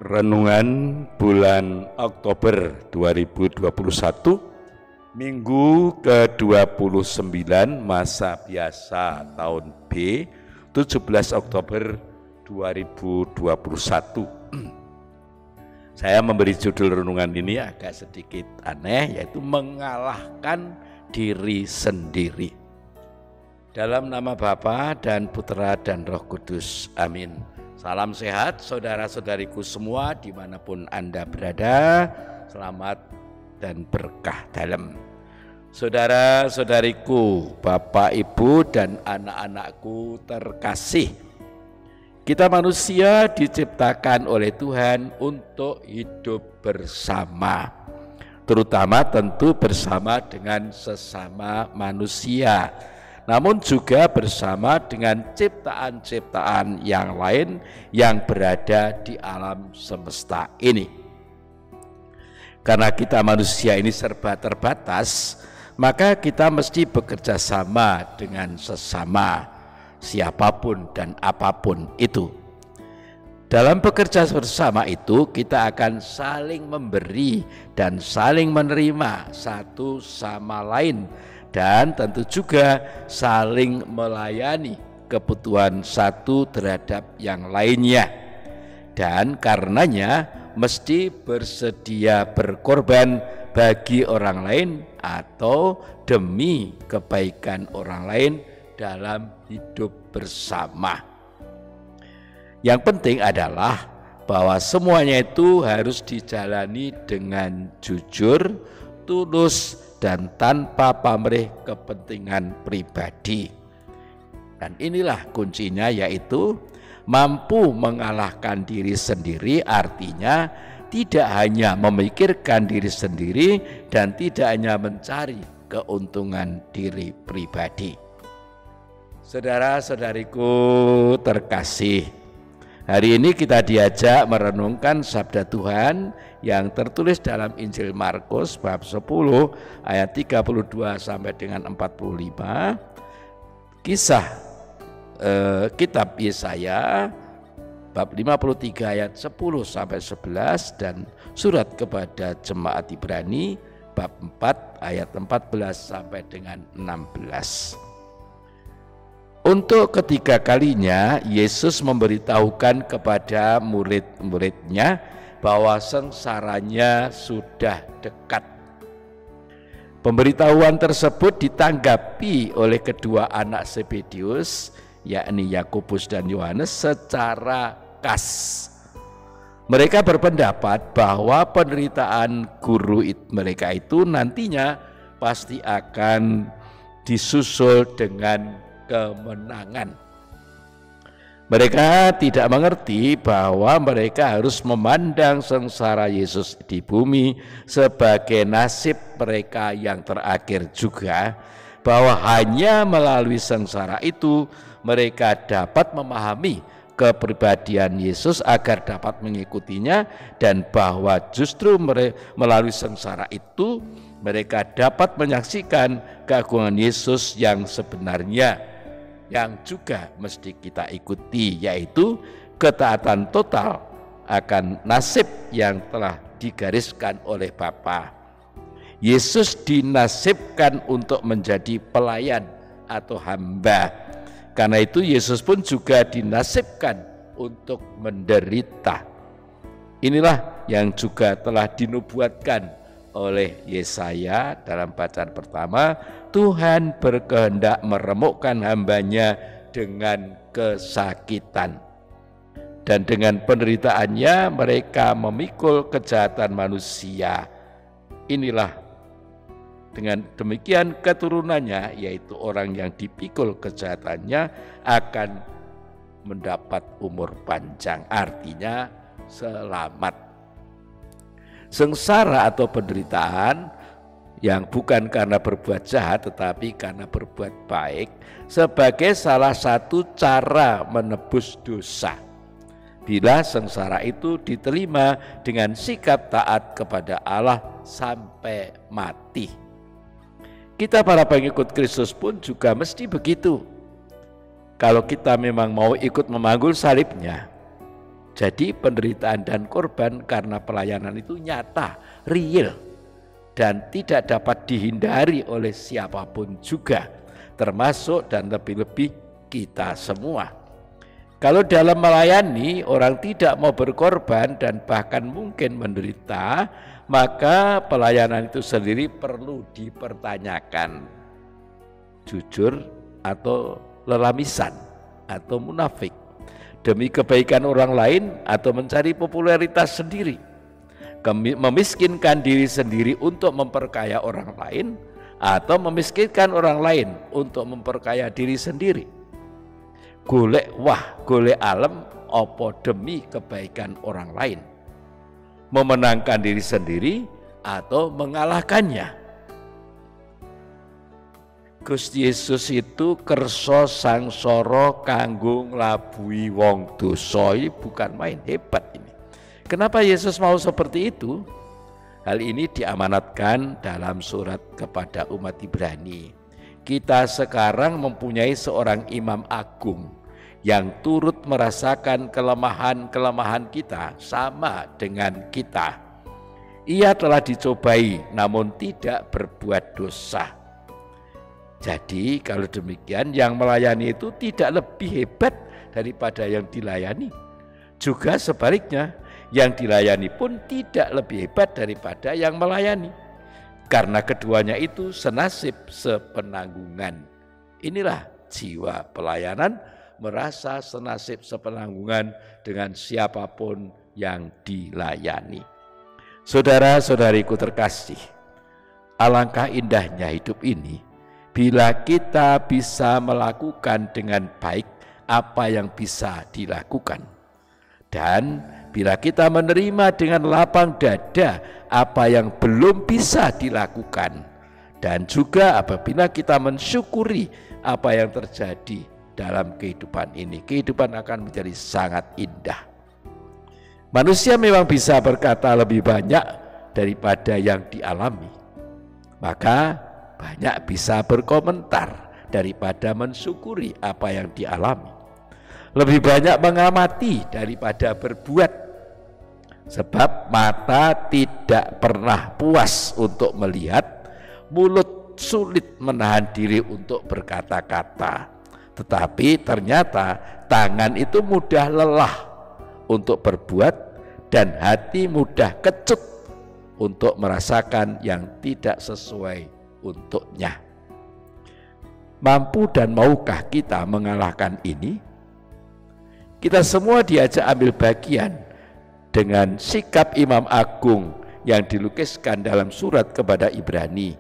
Renungan bulan Oktober 2021, Minggu ke-29 masa biasa tahun B, 17 Oktober 2021. Saya memberi judul renungan ini agak sedikit aneh, yaitu mengalahkan diri sendiri. Dalam nama Bapa dan Putra dan Roh Kudus. Amin. Salam sehat saudara-saudariku semua dimanapun Anda berada. Selamat dan berkah dalam. Saudara-saudariku, Bapak, Ibu, dan anak-anakku terkasih, kita manusia diciptakan oleh Tuhan untuk hidup bersama, terutama tentu bersama dengan sesama manusia, namun juga bersama dengan ciptaan-ciptaan yang lain yang berada di alam semesta ini. Karena kita manusia ini serba terbatas, maka kita mesti bekerja sama dengan sesama, siapapun dan apapun itu. Dalam bekerja bersama itu, kita akan saling memberi dan saling menerima satu sama lain, dan tentu juga saling melayani kebutuhan satu terhadap yang lainnya. Dan karenanya mesti bersedia berkorban bagi orang lain atau demi kebaikan orang lain dalam hidup bersama. Yang penting adalah bahwa semuanya itu harus dijalani dengan jujur, tulus, dan tanpa pamrih kepentingan pribadi. Dan inilah kuncinya, yaitu mampu mengalahkan diri sendiri, artinya tidak hanya memikirkan diri sendiri dan tidak hanya mencari keuntungan diri pribadi. Saudara-saudariku terkasih, hari ini kita diajak merenungkan sabda Tuhan yang tertulis dalam Injil Markus bab 10 ayat 32 sampai dengan 45, kisah kitab Yesaya bab 53 ayat 10 sampai 11, dan surat kepada jemaat Ibrani bab 4 ayat 14 sampai dengan 16. Untuk ketiga kalinya Yesus memberitahukan kepada murid-muridnya bahwa sengsaranya sudah dekat. Pemberitahuan tersebut ditanggapi oleh kedua anak Zebedius, yakni Yakobus dan Yohanes, secara khas. Mereka berpendapat bahwa penderitaan guru mereka itu nantinya pasti akan disusul dengan kemenangan. Mereka tidak mengerti bahwa mereka harus memandang sengsara Yesus di bumi sebagai nasib mereka yang terakhir juga, bahwa hanya melalui sengsara itu mereka dapat memahami kepribadian Yesus agar dapat mengikutinya, dan bahwa justru melalui sengsara itu mereka dapat menyaksikan keagungan Yesus yang sebenarnya, yang juga mesti kita ikuti, yaitu ketaatan total akan nasib yang telah digariskan oleh Bapa. Yesus dinasibkan untuk menjadi pelayan atau hamba. Karena itu Yesus pun juga dinasibkan untuk menderita. Inilah yang juga telah dinubuatkan oleh Yesaya dalam bacaan pertama. Tuhan berkehendak meremukkan hambanya dengan kesakitan, dan dengan penderitaannya mereka memikul kejahatan manusia. Inilah dengan demikian keturunannya, yaitu orang yang dipikul kejahatannya akan mendapat umur panjang, artinya selamat. Sengsara atau penderitaan yang bukan karena berbuat jahat tetapi karena berbuat baik sebagai salah satu cara menebus dosa. Bila sengsara itu diterima dengan sikap taat kepada Allah sampai mati. Kita para pengikut Kristus pun juga mesti begitu. Kalau kita memang mau ikut memanggul salibnya, Jadi penderitaan dan korban karena pelayanan itu nyata, real, dan tidak dapat dihindari oleh siapapun juga, termasuk dan lebih-lebih kita semua. Kalau dalam melayani orang tidak mau berkorban dan bahkan mungkin menderita, maka pelayanan itu sendiri perlu dipertanyakan. Jujur atau lelamisan atau munafik, demi kebaikan orang lain atau mencari popularitas sendiri, memiskinkan diri sendiri untuk memperkaya orang lain atau memiskinkan orang lain untuk memperkaya diri sendiri. Golek wah, golek alam opo demi kebaikan orang lain, memenangkan diri sendiri atau mengalahkannya. Gusti Yesus itu kersa sangsara kanggo nglabui wong dosa. Ini bukan main, hebat ini. Kenapa Yesus mau seperti itu? Hal ini diamanatkan dalam surat kepada umat Ibrani. Kita sekarang mempunyai seorang imam agung yang turut merasakan kelemahan-kelemahan kita sama dengan kita. Ia telah dicobai namun tidak berbuat dosa. Jadi kalau demikian yang melayani itu tidak lebih hebat daripada yang dilayani. Juga sebaliknya, yang dilayani pun tidak lebih hebat daripada yang melayani. Karena keduanya itu senasib sepenanggungan. Inilah jiwa pelayanan, merasa senasib sepenanggungan dengan siapapun yang dilayani. Saudara-saudariku terkasih, alangkah indahnya hidup ini bila kita bisa melakukan dengan baik apa yang bisa dilakukan. Dan bila kita menerima dengan lapang dada apa yang belum bisa dilakukan, dan juga apabila kita mensyukuri apa yang terjadi dalam kehidupan ini, kehidupan akan menjadi sangat indah. Manusia memang bisa berkata lebih banyak daripada yang dialami, maka banyak bisa berkomentar daripada mensyukuri apa yang dialami. Lebih banyak mengamati daripada berbuat, sebab mata tidak pernah puas untuk melihat, mulut sulit menahan diri untuk berkata-kata, tetapi ternyata tangan itu mudah lelah untuk berbuat dan hati mudah kecut untuk merasakan yang tidak sesuai untuknya. Mampu dan maukah kita mengalahkan ini? Kita semua diajak ambil bagian dengan sikap Imam Agung yang dilukiskan dalam surat kepada Ibrani.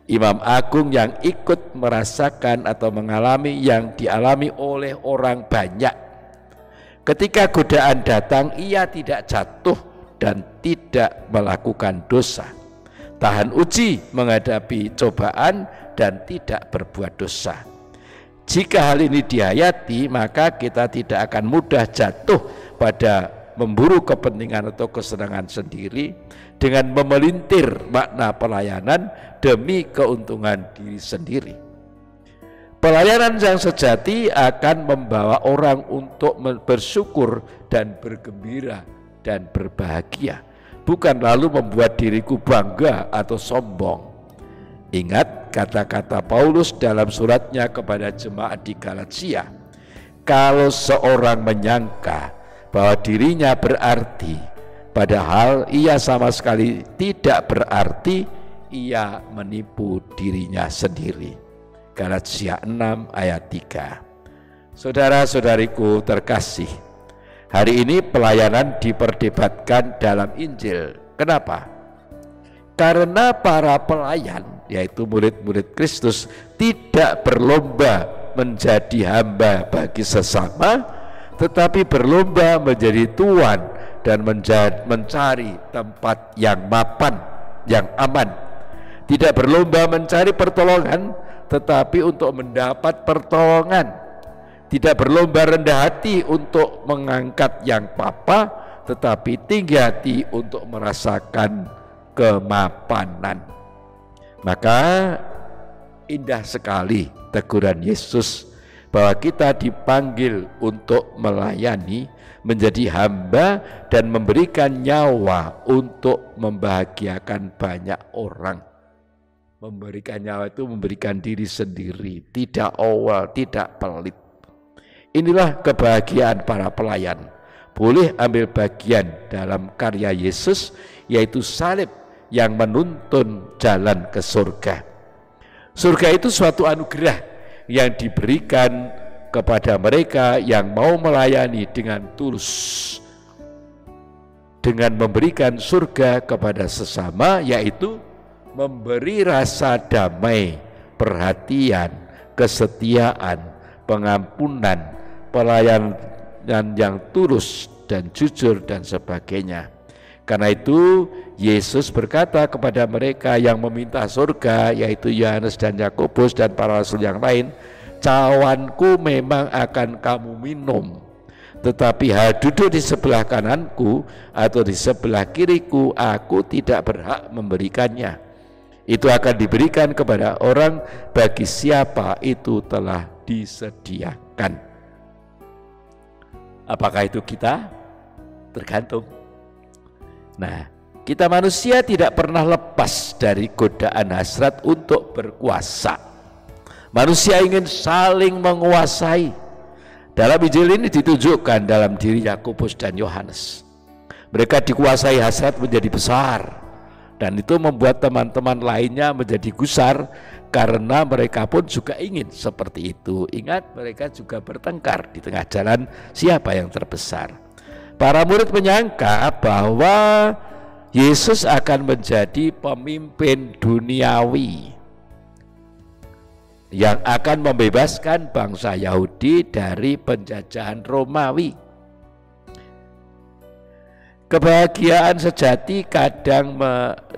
Imam Agung yang ikut merasakan atau mengalami yang dialami oleh orang banyak. Ketika godaan datang, ia tidak jatuh dan tidak melakukan dosa. Tahan uji menghadapi cobaan dan tidak berbuat dosa. Jika hal ini dihayati, maka kita tidak akan mudah jatuh pada memburu kepentingan atau kesenangan sendiri dengan memelintir makna pelayanan demi keuntungan diri sendiri. Pelayanan yang sejati akan membawa orang untuk bersyukur dan bergembira dan berbahagia, bukan lalu membuat diriku bangga atau sombong. Ingat kata-kata Paulus dalam suratnya kepada jemaat di Galatia, kalau seorang menyangka bahwa dirinya berarti, padahal ia sama sekali tidak berarti, ia menipu dirinya sendiri. Galatia 6 ayat 3. Saudara-saudariku terkasih, hari ini pelayanan diperdebatkan dalam Injil. Kenapa? Karena para pelayan, yaitu murid-murid Kristus, tidak berlomba menjadi hamba bagi sesama, tetapi berlomba menjadi tuan dan mencari tempat yang mapan, yang aman. Tidak berlomba mencari pertolongan, tetapi untuk mendapat pertolongan. Tidak berlomba rendah hati untuk mengangkat yang papa, tetapi tinggi hati untuk merasakan kemapanan. Maka indah sekali teguran Yesus bahwa kita dipanggil untuk melayani, menjadi hamba dan memberikan nyawa untuk membahagiakan banyak orang. Memberikan nyawa itu memberikan diri sendiri, tidak awal, tidak pelit. Inilah kebahagiaan para pelayan. Boleh ambil bagian dalam karya Yesus, yaitu salib yang menuntun jalan ke surga. Surga itu suatu anugerah yang diberikan kepada mereka yang mau melayani dengan tulus, dengan memberikan surga kepada sesama, yaitu memberi rasa damai, perhatian, kesetiaan, pengampunan, pelayanan yang tulus dan jujur dan sebagainya. Karena itu Yesus berkata kepada mereka yang meminta surga, yaitu Yohanes dan Yakobus dan para rasul yang lain, cawanku memang akan kamu minum, tetapi hal duduk di sebelah kananku atau di sebelah kiriku, aku tidak berhak memberikannya. Itu akan diberikan kepada orang bagi siapa itu telah disediakan. Apakah itu kita? Tergantung. Nah, kita manusia tidak pernah lepas dari godaan hasrat untuk berkuasa. Manusia ingin saling menguasai. Dalam Injil ini ditunjukkan dalam diri Yakobus dan Yohanes. Mereka dikuasai hasrat menjadi besar, dan itu membuat teman-teman lainnya menjadi gusar karena mereka pun juga ingin seperti itu. Ingat, mereka juga bertengkar di tengah jalan siapa yang terbesar. Para murid menyangka bahwa Yesus akan menjadi pemimpin duniawi yang akan membebaskan bangsa Yahudi dari penjajahan Romawi. Kebahagiaan sejati kadang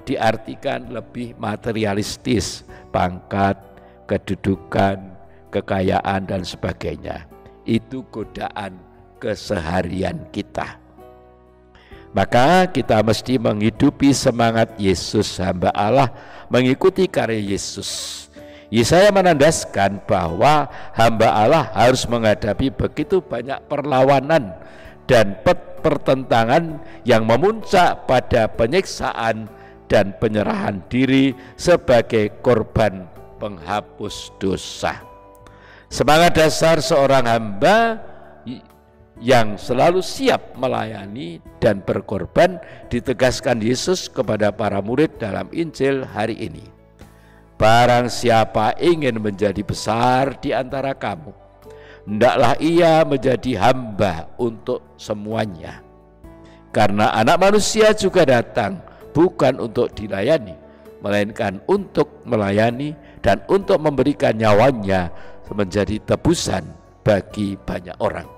diartikan lebih materialistis, pangkat, kedudukan, kekayaan dan sebagainya. Itu godaan keseharian kita. Maka kita mesti menghidupi semangat Yesus, hamba Allah, mengikuti karya Yesus. Yesaya menandaskan bahwa hamba Allah harus menghadapi begitu banyak perlawanan dan pertentangan yang memuncak pada penyiksaan dan penyerahan diri sebagai korban penghapus dosa. Semangat dasar seorang hamba yang selalu siap melayani dan berkorban ditegaskan Yesus kepada para murid dalam Injil hari ini. Barang siapa ingin menjadi besar di antara kamu, hendaklah ia menjadi hamba untuk semuanya. Karena Anak Manusia juga datang bukan untuk dilayani, melainkan untuk melayani dan untuk memberikan nyawanya menjadi tebusan bagi banyak orang.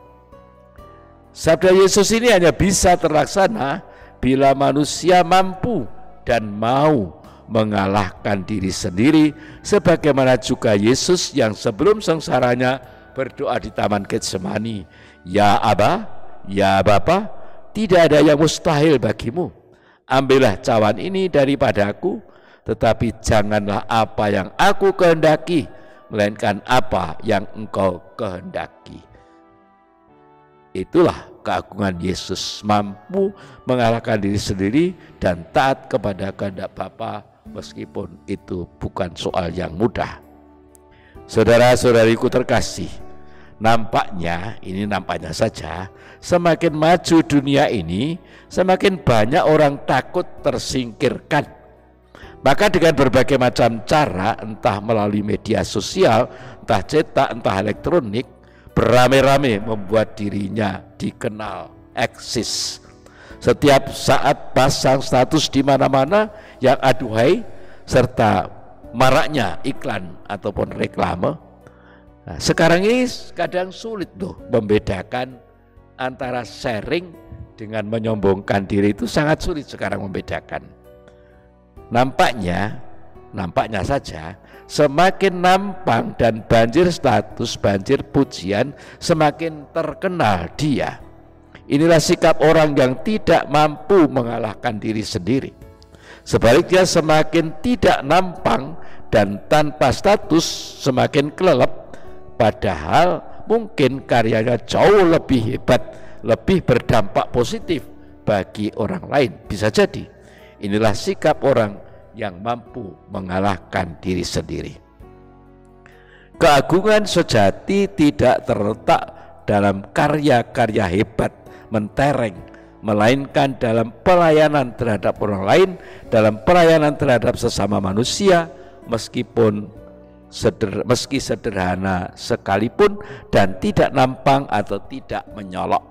Sabda Yesus ini hanya bisa terlaksana bila manusia mampu dan mau mengalahkan diri sendiri, sebagaimana juga Yesus yang sebelum sengsaranya berdoa di Taman Getsemani, "Ya Aba, ya Bapa, tidak ada yang mustahil bagimu. Ambillah cawan ini daripadaku, tetapi janganlah apa yang aku kehendaki, melainkan apa yang Engkau kehendaki." Itulah keagungan Yesus, mampu mengalahkan diri sendiri dan taat kepada kehendak Bapa, meskipun itu bukan soal yang mudah. Saudara-saudariku terkasih, nampaknya saja, semakin maju dunia ini, semakin banyak orang takut tersingkirkan. Maka dengan berbagai macam cara, entah melalui media sosial, entah cetak, entah elektronik, beramai-ramai membuat dirinya dikenal, eksis. Setiap saat pasang status di mana-mana yang aduhai, serta maraknya iklan ataupun reklame. Nah, sekarang ini kadang sulit tuh membedakan antara sharing dengan menyombongkan diri, itu sangat sulit sekarang membedakan. Nampaknya saja semakin nampang dan banjir status, banjir pujian, semakin terkenal dia. Inilah sikap orang yang tidak mampu mengalahkan diri sendiri. Sebaliknya semakin tidak nampang dan tanpa status, semakin kelelep, padahal mungkin karyanya jauh lebih hebat, lebih berdampak positif bagi orang lain. Bisa jadi inilah sikap orang yang mampu mengalahkan diri sendiri. Keagungan sejati tidak terletak dalam karya-karya hebat mentereng, melainkan dalam pelayanan terhadap orang lain, dalam pelayanan terhadap sesama manusia, meski sederhana sekalipun dan tidak nampang atau tidak menyolok.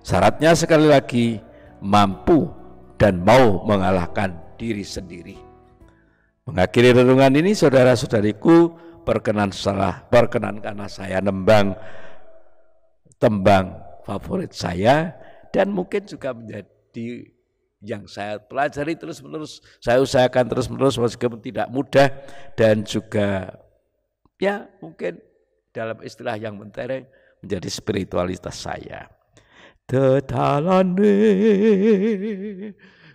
Syaratnya sekali lagi mampu dan mau mengalahkan diri sendiri. Mengakhiri renungan ini, saudara-saudariku, perkenankanlah saya nembang tembang favorit saya dan mungkin juga menjadi yang saya pelajari terus-menerus, saya usahakan terus-menerus meskipun tidak mudah, dan juga ya mungkin dalam istilah yang mentereng menjadi spiritualitas saya. Tetalane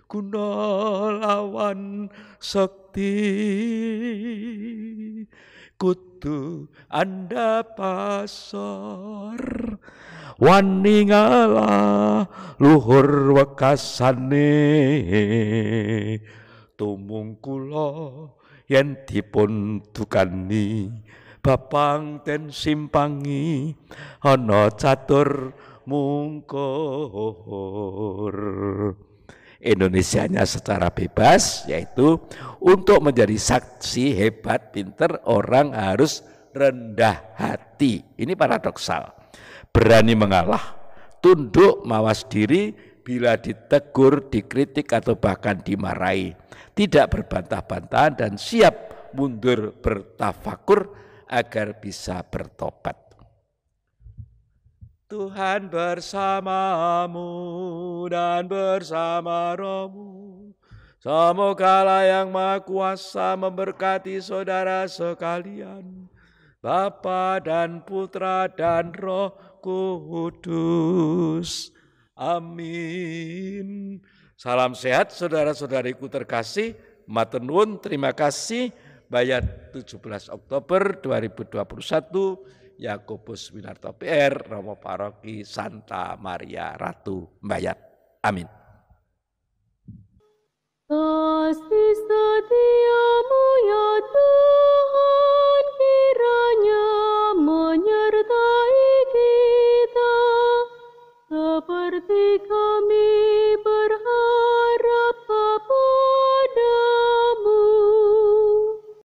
guna lawan sekti, kudu anda pasar wani ngalah luhur wekasane, tumung kula yen dipun dukani bapang ten simpangi ana catur mungkur. Indonesianya secara bebas, yaitu untuk menjadi saksi hebat pinter orang harus rendah hati. Ini paradoksal. Berani mengalah, tunduk mawas diri bila ditegur, dikritik atau bahkan dimarahi. Tidak berbantah-bantahan dan siap mundur bertafakur agar bisa bertobat. Tuhan bersamamu dan bersama rohmu. Semoga yang Maha Kuasa memberkati saudara sekalian, Bapa dan Putra dan Roh Kudus. Amin. Salam sehat saudara-saudariku terkasih. Matur nuwun, terima kasih. Bayat 17 Oktober 2021. Yakobus Winarto PR, Romo Paroki Santa Maria Ratu Mbayat. Amin. Kasih setiamu ya Tuhan.